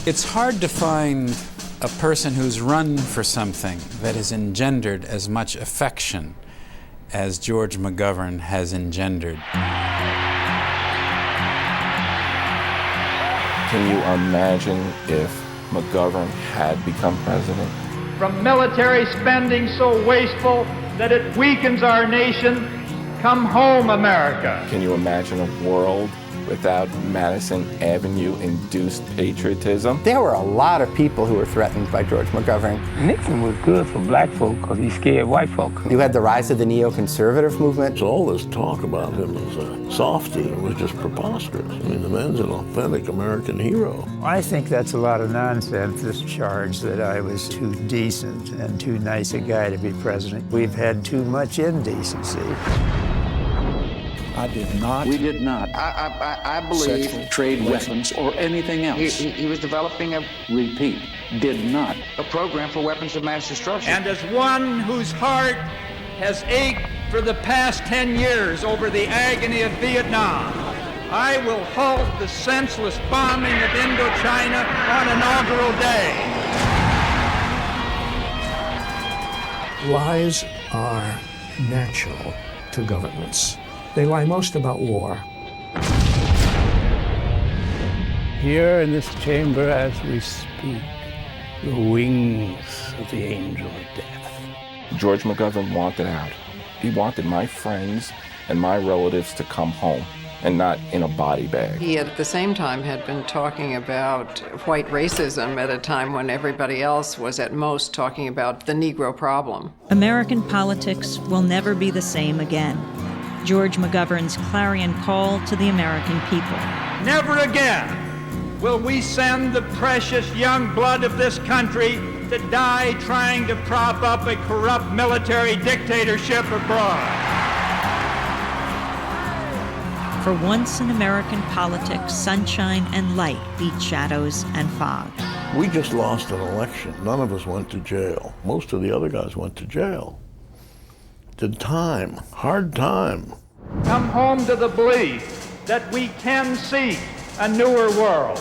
It's hard to find a person who's run for something that has engendered as much affection as George McGovern has engendered. Can you imagine if McGovern had become president? From military spending so wasteful that it weakens our nation, come home, America. Can you imagine a world without Madison Avenue-induced patriotism? There were a lot of people who were threatened by George McGovern. Nixon was good for black folk because he scared white folk. You had the rise of the neoconservative movement. So all this talk about him as a softy was just preposterous. I mean, the man's an authentic American hero. I think that's a lot of nonsense, this charge that I was too decent and too nice a guy to be president. We've had too much indecency. I did not. We did not. I believe trade weapons or anything else. He was developing Repeat, did not. a program for weapons of mass destruction. And as one whose heart has ached for the past 10 years over the agony of Vietnam, I will halt the senseless bombing of Indochina on inaugural day. Lies are natural to governments. They lie most about war. Here in this chamber as we speak, the wings of the angel of death. George McGovern wanted out. He wanted my friends and my relatives to come home and not in a body bag. He, at the same time, had been talking about white racism at a time when everybody else was at most talking about the Negro problem. American politics will never be the same again. George McGovern's clarion call to the American people. Never again will we send the precious young blood of this country to die trying to prop up a corrupt military dictatorship abroad. For once in American politics, sunshine and light beat shadows and fog. We just lost an election. None of us went to jail. Most of the other guys went to jail. Did time, hard time. Come home to the belief that we can seek a newer world.